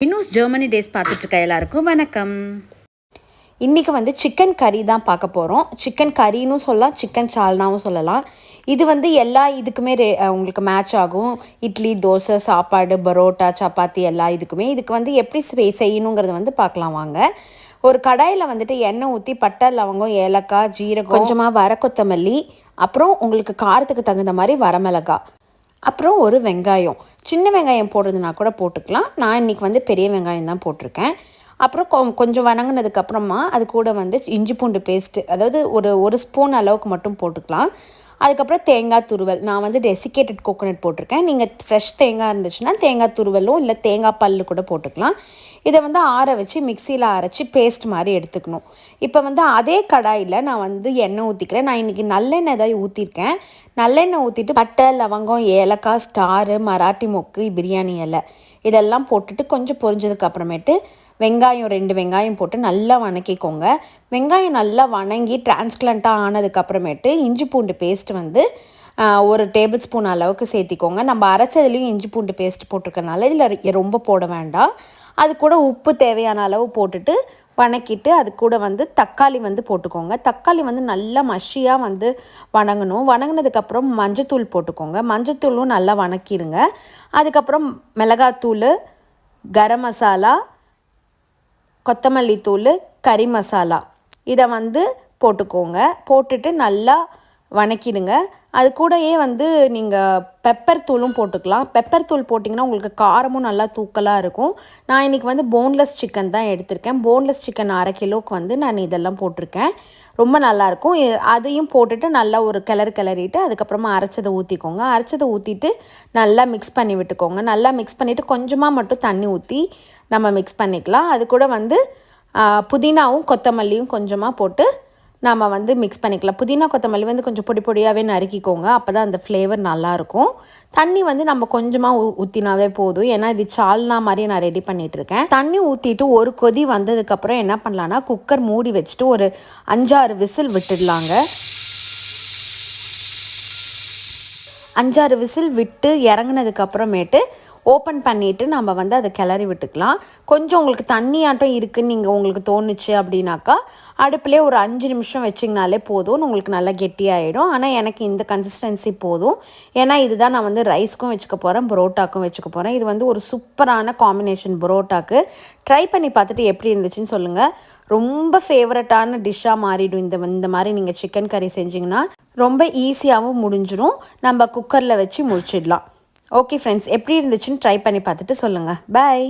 இன்னும் Germany days பார்த்துட்டு இருக்க எல்லாருக்கும் வணக்கம். இன்றைக்கி வந்து சிக்கன் கறி தான் பார்க்க போகிறோம். சிக்கன் கறின்னு சொல்லலாம், சிக்கன் சால்னாவும் சொல்லலாம். இது வந்து எல்லா இதுக்குமே உங்களுக்கு மேட்ச் ஆகும். இட்லி, தோசை, சாப்பாடு, பரோட்டா, சப்பாத்தி எல்லா இதுக்குமே. இதுக்கு வந்து எப்படி செய்யணுங்கிறத வந்து பார்க்கலாம் வாங்க. ஒரு கடாயில் வந்துட்டு எண்ணெய் ஊற்றி பட்டை, லவங்கம், ஏலக்காய், ஜீரகம், கொஞ்சமாக வர கொத்தமல்லி, அப்புறம் உங்களுக்கு காரத்துக்கு தகுந்த மாதிரி வரமிளகாய், அப்புறம் ஒரு வெங்காயம், சின்ன வெங்காயம் போடுறதுனா கூட போட்டுக்கலாம். நான் இன்றைக்கி வந்து பெரிய வெங்காயம் தான் போட்டிருக்கேன். அப்புறம் கொஞ்சம் வணங்கினதுக்கப்புறமா அது கூட வந்து இஞ்சி பூண்டு பேஸ்ட்டு, அதாவது ஒரு ஸ்பூன் அளவுக்கு மட்டும் போட்டுக்கலாம். அதுக்கப்புறம் தேங்காய் துருவல், நான் வந்து டெசிகேட்டட் கோகோனட் போட்டிருக்கேன். நீங்கள் ஃப்ரெஷ் தேங்காய் இருந்துச்சுன்னா தேங்காய் துருவலும் இல்லை தேங்காய் பல்லு கூட போட்டுக்கலாம். இதை வந்து ஆற வச்சு மிக்சியில் அரைச்சி பேஸ்ட் மாதிரி எடுத்துக்கணும். இப்போ வந்து அதே கடாயில் நான் வந்து எண்ணெய் ஊற்றிக்கிறேன். நான் இன்றைக்கி நல்லெண்ணெய் தான் ஊற்றிருக்கேன். நல்லெண்ணெய் ஊற்றிட்டு பட்டை, லவங்கம், ஏலக்காய், ஸ்டாரு, மராட்டி மொக்கு, பிரியாணி இலை இதெல்லாம் போட்டுட்டு கொஞ்சம் பொரிஞ்சதுக்கு அப்புறமேட்டு வெங்காயம் 2 வெங்காயம் போட்டு நல்லா வணக்கிக்கோங்க. வெங்காயம் நல்லா வணங்கி டிரான்ஸ்பிளண்ட்டாக ஆனதுக்கப்புறமேட்டு இஞ்சி பூண்டு பேஸ்ட் வந்து 1 டேபிள் ஸ்பூன் அளவுக்கு சேர்த்திக்கோங்க. நம்ம அரைச்சதுலேயும் இஞ்சி பூண்டு பேஸ்ட் போட்டிருக்கனால இதில் ரொம்ப போட வேண்டாம். அது கூட உப்பு தேவையான அளவு போட்டுட்டு வணக்கிட்டு அது கூட வந்து தக்காளி வந்து போட்டுக்கோங்க. தக்காளி வந்து நல்லா மஷியாக வந்து வணங்கணும். வணங்கினதுக்கப்புறம் மஞ்சத்தூள் போட்டுக்கோங்க. மஞ்சத்தூளும் நல்லா வணக்கிடுங்க. அதுக்கப்புறம் மிளகாத்தூள், கரம் மசாலா, கொத்தமல்லி தூள், கறி மசாலா இதை வந்து போட்டுக்கோங்க. போட்டுட்டு நல்லா வணக்கிடுங்க. அது கூடயே வந்து நீங்கள் பெப்பர் தூளும் போட்டுக்கலாம். பெப்பர் தூள் போட்டிங்கன்னா உங்களுக்கு காரமும் நல்லா தூக்கலாக இருக்கும். நான் இன்றைக்கி வந்து போன்லெஸ் சிக்கன் தான் எடுத்திருக்கேன். போன்லெஸ் சிக்கன் 1/2 கிலோவுக்கு வந்து நான் இதெல்லாம் போட்டிருக்கேன். ரொம்ப நல்லாயிருக்கும். அதையும் போட்டுட்டு நல்லா ஒரு கிளறிட்டு அதுக்கப்புறமா அரைச்சதை ஊற்றிக்கோங்க. அரைச்சதை ஊற்றிட்டு நல்லா மிக்ஸ் பண்ணி விட்டுக்கோங்க. நல்லா மிக்ஸ் பண்ணிவிட்டு கொஞ்சமாக மட்டும் தண்ணி ஊற்றி நம்ம மிக்ஸ் பண்ணிக்கலாம். அது கூட வந்து புதினாவும் கொத்தமல்லியும் கொஞ்சமாக போட்டு நம்ம வந்து மிக்ஸ் பண்ணிக்கலாம். புதினா கொத்தமல்லி வந்து கொஞ்சம் பொடி பொடியாகவே நறுக்கிக்கோங்க. அப்போ தான் அந்த ஃப்ளேவர் நல்லாயிருக்கும். தண்ணி வந்து நம்ம கொஞ்சமாக ஊற்றினாவே போதும். ஏன்னா இது சால்னா மாதிரி நான் ரெடி பண்ணிகிட்ருக்கேன். தண்ணி ஊற்றிட்டு ஒரு கொதி வந்ததுக்கப்புறம் என்ன பண்ணலான்னா குக்கர் மூடி வச்சுட்டு ஒரு 5-6 விசில் விட்டுடலாங்க. 5-6 விசில் விட்டு இறங்கினதுக்கப்புறமேட்டு ஓப்பன் பண்ணிவிட்டு நம்ம வந்து அதை கிளறி விட்டுக்கலாம். கொஞ்சம் உங்களுக்கு தண்ணியாட்டம் இருக்குதுன்னு உங்களுக்கு தோணுச்சு அப்படின்னாக்கா அடுப்புலேயே ஒரு 5 நிமிஷம் வச்சிங்கனாலே போதும். உங்களுக்கு நல்லா கெட்டியாகிடும். ஆனால் எனக்கு இந்த கன்சிஸ்டன்சி போதும். ஏன்னா இதுதான் நான் வந்து ரைஸ்க்கும் வச்சுக்க போகிறேன், பரோட்டாக்கும் வச்சுக்க போகிறேன். இது வந்து ஒரு சூப்பரான காம்பினேஷன் பரோட்டாக்கு. ட்ரை பண்ணி பார்த்துட்டு எப்படி இருந்துச்சுன்னு சொல்லுங்கள். ரொம்ப ஃபேவரட்டான டிஷ்ஷாக மாறிடும். இந்த மாதிரி நீங்கள் சிக்கன் கறி செஞ்சிங்கன்னா ரொம்ப ஈஸியாகவும் முடிஞ்சிடும். நம்ம குக்கரில் வச்சு முடிச்சிடலாம். ஓகே ஃப்ரெண்ட்ஸ், எப்படி இருந்துச்சுன்னு ட்ரை பண்ணி பார்த்துட்டு சொல்லுங்கள். பாய்.